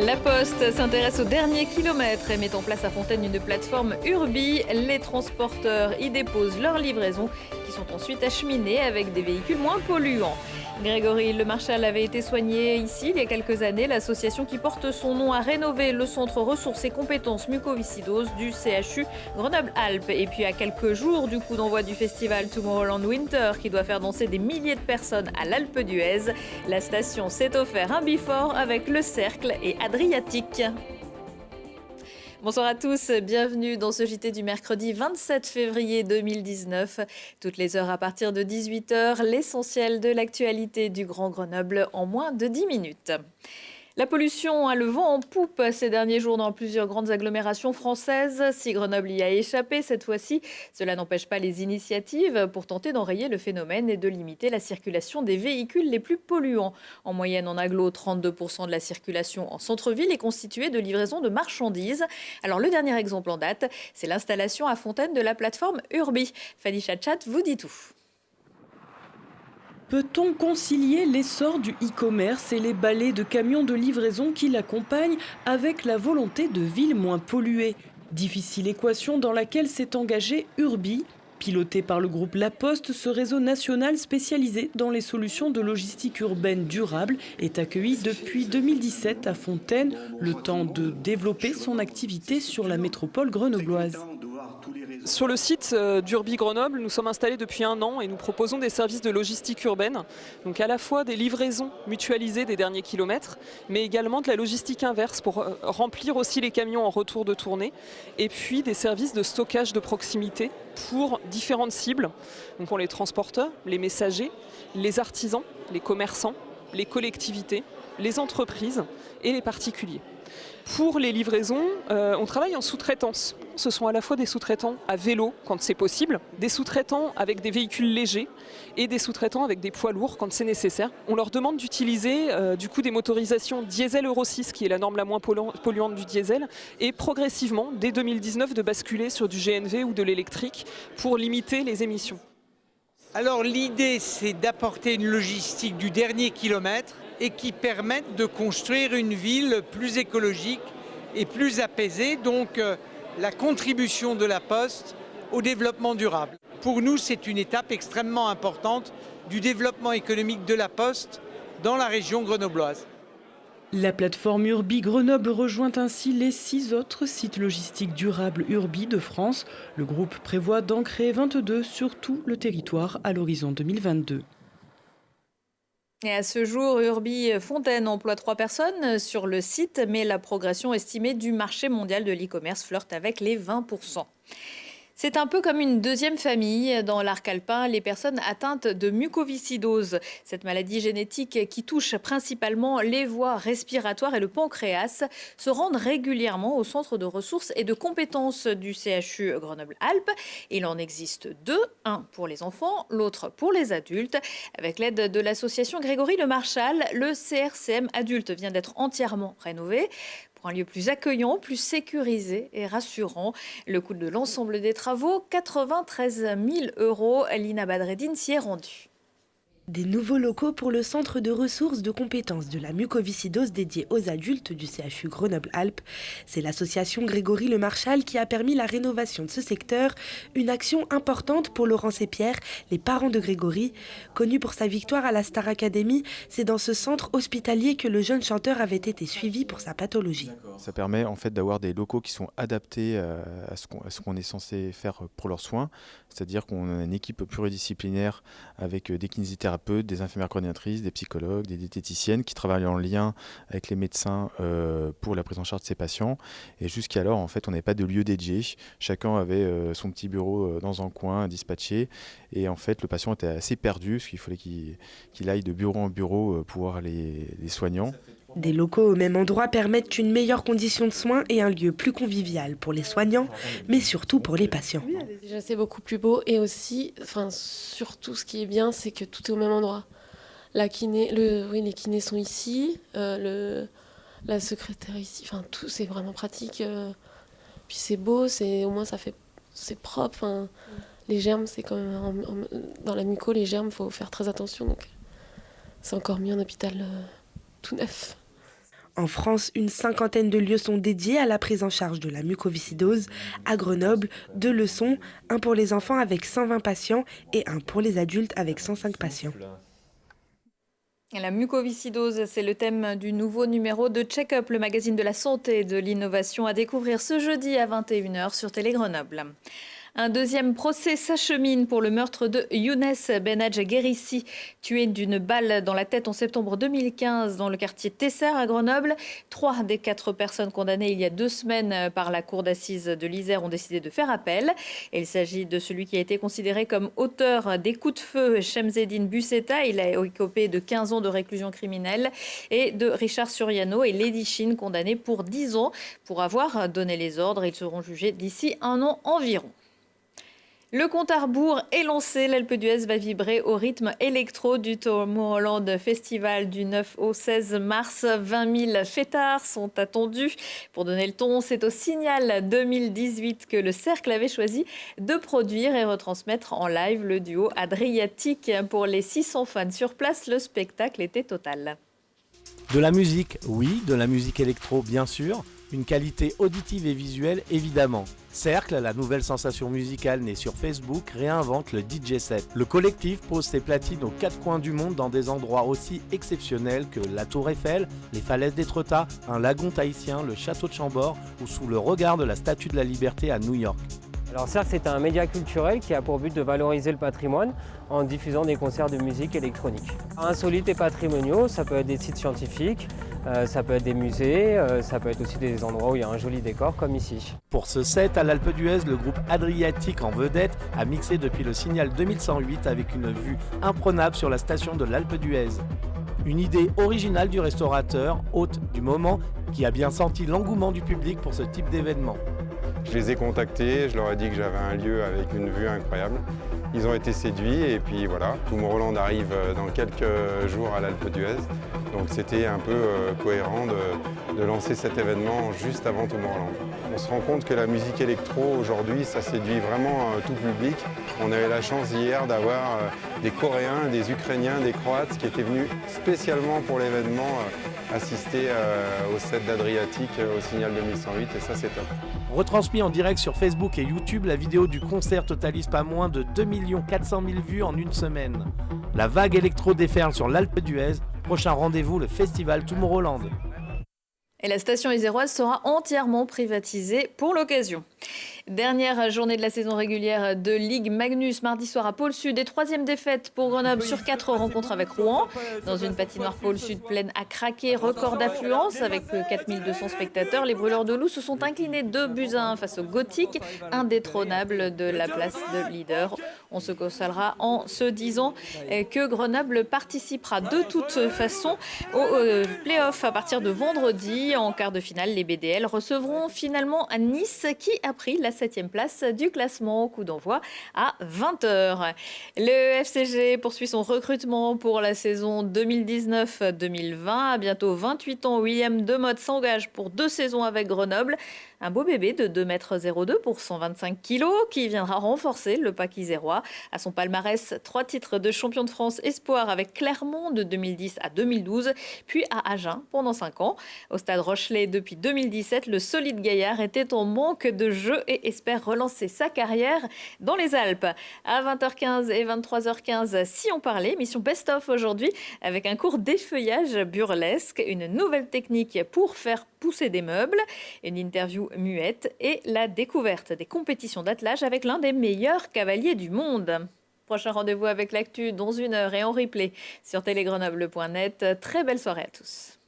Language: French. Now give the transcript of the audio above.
La Poste s'intéresse au dernier kilomètre et met en place à Fontaine une plateforme Urbi. Les transporteurs y déposent leurs livraisons qui sont ensuite acheminées avec des véhicules moins polluants. Grégory Lemarchal avait été soigné ici il y a quelques années. L'association qui porte son nom a rénové le centre ressources et compétences mucoviscidose du CHU Grenoble-Alpes. Et puis à quelques jours du coup d'envoi du festival Tomorrowland Winter qui doit faire danser des milliers de personnes à l'Alpe d'Huez, la station s'est offert un bifort avec le Cercle et Adriatique. Bonsoir à tous, bienvenue dans ce JT du mercredi 27 février 2019. Toutes les heures à partir de 18h, l'essentiel de l'actualité du Grand Grenoble en moins de 10 minutes. La pollution a le vent en poupe ces derniers jours dans plusieurs grandes agglomérations françaises. Si Grenoble y a échappé cette fois-ci, cela n'empêche pas les initiatives pour tenter d'enrayer le phénomène et de limiter la circulation des véhicules les plus polluants. En moyenne, en agglo, 32% de la circulation en centre-ville est constituée de livraisons de marchandises. Alors le dernier exemple en date, c'est l'installation à Fontaine de la plateforme Urbi. Fanny Chachat vous dit tout. Peut-on concilier l'essor du e-commerce et les balais de camions de livraison qui l'accompagnent avec la volonté de villes moins polluées? Difficile équation dans laquelle s'est engagé Urbi. Piloté par le groupe La Poste, ce réseau national spécialisé dans les solutions de logistique urbaine durable est accueilli depuis 2017 à Fontaine, le temps de développer son activité sur la métropole grenobloise. Sur le site d'Urbi Grenoble, nous sommes installés depuis 1 an et nous proposons des services de logistique urbaine, donc à la fois des livraisons mutualisées des derniers kilomètres, mais également de la logistique inverse pour remplir aussi les camions en retour de tournée, et puis des services de stockage de proximité pour différentes cibles, donc pour les transporteurs, les messagers, les artisans, les commerçants, les collectivités, les entreprises et les particuliers. Pour les livraisons, on travaille en sous-traitance. Ce sont à la fois des sous-traitants à vélo quand c'est possible, des sous-traitants avec des véhicules légers et des sous-traitants avec des poids lourds quand c'est nécessaire. On leur demande d'utiliser du coup des motorisations diesel Euro 6 qui est la norme la moins polluante du diesel et progressivement dès 2019 de basculer sur du GNV ou de l'électrique pour limiter les émissions. Alors l'idée c'est d'apporter une logistique du dernier kilomètre et qui permettent de construire une ville plus écologique et plus apaisée, donc la contribution de la Poste au développement durable. Pour nous, c'est une étape extrêmement importante du développement économique de la Poste dans la région grenobloise. La plateforme Urbi Grenoble rejoint ainsi les 6 autres sites logistiques durables Urbi de France. Le groupe prévoit d'en créer 22 sur tout le territoire à l'horizon 2022. Et à ce jour, Urbi Fontaine emploie 3 personnes sur le site, mais la progression estimée du marché mondial de l'e-commerce flirte avec les 20%. C'est un peu comme une deuxième famille dans l'arc alpin, les personnes atteintes de mucoviscidose. Cette maladie génétique qui touche principalement les voies respiratoires et le pancréas se rendent régulièrement au centre de ressources et de compétences du CHU Grenoble-Alpes. Il en existe 2, un pour les enfants, l'autre pour les adultes. Avec l'aide de l'association Grégory Lemarchal, le CRCM adulte vient d'être entièrement rénové. Un lieu plus accueillant, plus sécurisé et rassurant. Le coût de l'ensemble des travaux, 93 000 €. Lina Badreddine s'y est rendue. Des nouveaux locaux pour le centre de ressources de compétences de la mucoviscidose dédié aux adultes du CHU Grenoble-Alpes. C'est l'association Grégory Lemarchal qui a permis la rénovation de ce secteur, une action importante pour Laurence et Pierre, les parents de Grégory. Connu pour sa victoire à la Star Academy, c'est dans ce centre hospitalier que le jeune chanteur avait été suivi pour sa pathologie. Ça permet en fait d'avoir des locaux qui sont adaptés à ce qu'on est censé faire pour leurs soins, c'est-à-dire qu'on a une équipe pluridisciplinaire avec des kinésithérapeutes, des infirmières coordinatrices, des psychologues, des diététiciennes qui travaillent en lien avec les médecins pour la prise en charge de ces patients. Et jusqu'alors, en fait, on n'avait pas de lieu dédié. Chacun avait son petit bureau dans un coin, dispatché. Et en fait, le patient était assez perdu, parce qu'il fallait qu'il aille de bureau en bureau pour voir les soignants. Des locaux au même endroit permettent une meilleure condition de soins et un lieu plus convivial pour les soignants, mais surtout pour les patients. Déjà, c'est beaucoup plus beau et aussi, surtout ce qui est bien, c'est que tout est au même endroit. Les kinés sont ici, la secrétaire ici, tout c'est vraiment pratique. Puis c'est beau, au moins c'est propre. Les germes, c'est quand même dans la muco, les germes, faut faire très attention. Donc c'est encore mieux en hôpital tout neuf. En France, une cinquantaine de lieux sont dédiés à la prise en charge de la mucoviscidose. À Grenoble, 2 le sont, un pour les enfants avec 120 patients et un pour les adultes avec 105 patients. La mucoviscidose, c'est le thème du nouveau numéro de Check-up, le magazine de la santé et de l'innovation, à découvrir ce jeudi à 21h sur Télé Grenoble. Un deuxième procès s'achemine pour le meurtre de Younes Benadj Guérissi, tué d'une balle dans la tête en septembre 2015 dans le quartier Tesser à Grenoble. 3 des 4 personnes condamnées il y a 2 semaines par la cour d'assises de l'Isère ont décidé de faire appel. Il s'agit de celui qui a été considéré comme auteur des coups de feu, Shemseddine Busseta. Il a écopé de 15 ans de réclusion criminelle, et de Richard Suriano et Lady Shin, condamnés pour 10 ans pour avoir donné les ordres. Ils seront jugés d'ici 1 an environ. Le compte à rebours est lancé. L'Alpe d'Huez va vibrer au rythme électro du Tomorrowland Festival du 9 au 16 mars. 20 000 fêtards sont attendus. Pour donner le ton, c'est au Signal 2018 que le Cercle avait choisi de produire et retransmettre en live le duo Adriatique. Pour les 600 fans sur place, le spectacle était total. De la musique, oui, de la musique électro, bien sûr. Une qualité auditive et visuelle, évidemment. Cercle, la nouvelle sensation musicale née sur Facebook, réinvente le DJ set. Le collectif pose ses platines aux 4 coins du monde dans des endroits aussi exceptionnels que la Tour Eiffel, les falaises d'Étretat, un lagon tahitien, le château de Chambord ou sous le regard de la Statue de la Liberté à New York. Alors Cercle, c'est un média culturel qui a pour but de valoriser le patrimoine en diffusant des concerts de musique électronique. Insolites et patrimoniaux, ça peut être des sites scientifiques, ça peut être des musées, ça peut être aussi des endroits où il y a un joli décor comme ici. Pour ce set à l'Alpe d'Huez, le groupe Adriatique en vedette a mixé depuis le Signal 2108 avec une vue imprenable sur la station de l'Alpe d'Huez. Une idée originale du restaurateur, hôte du moment, qui a bien senti l'engouement du public pour ce type d'événement. Je les ai contactés, je leur ai dit que j'avais un lieu avec une vue incroyable. Ils ont été séduits et puis voilà, Tomorrowland arrive dans quelques jours à l'Alpe d'Huez. Donc c'était un peu cohérent de lancer cet événement juste avant Tomorrowland. On se rend compte que la musique électro aujourd'hui, ça séduit vraiment tout public. On a eu la chance hier d'avoir des Coréens, des Ukrainiens, des Croates qui étaient venus spécialement pour l'événement assister au set d'Adriatique au Signal 2108 et ça c'est top. Retransmis en direct sur Facebook et YouTube, la vidéo du concert totalise pas moins de 2 400 000 vues en une semaine. La vague électro déferle sur l'Alpe d'Huez. Prochain rendez-vous, le festival Tomorrowland. Et la station iséroise sera entièrement privatisée pour l'occasion. Dernière journée de la saison régulière de Ligue Magnus, mardi soir à Pôle Sud. Et 3e défaite pour Grenoble sur 4 rencontres avec Rouen. Dans une patinoire Pôle Sud pleine à craquer, record d'affluence avec 4200 spectateurs. Les Brûleurs de Loup se sont inclinés 2-1 face au Gothique, indétrônable de la place de leader. On se consolera en se disant que Grenoble participera de toute façon au play-off à partir de vendredi. En quart de finale, les BDL recevront finalement à Nice qui a pris la 7e place du classement. Coup d'envoi à 20h. Le FCG poursuit son recrutement pour la saison 2019-2020. À bientôt 28 ans, William Demotte s'engage pour 2 saisons avec Grenoble. Un beau bébé de 2,02 m pour 125 kg qui viendra renforcer le pack isérois. À son palmarès, 3 titres de champion de France espoir avec Clermont de 2010 à 2012, puis à Agen pendant 5 ans. Au Stade Rochelet depuis 2017, le solide gaillard était en manque de jeu et espère relancer sa carrière dans les Alpes. À 20h15 et 23h15, si on parlait, mission best-of aujourd'hui avec un cours d'effeuillage burlesque, une nouvelle technique pour faire pousser des meubles, une interview muette et la découverte des compétitions d'attelage avec l'un des meilleurs cavaliers du monde. Prochain rendez-vous avec l'actu dans 1 heure et en replay sur télégrenoble.net. Très belle soirée à tous.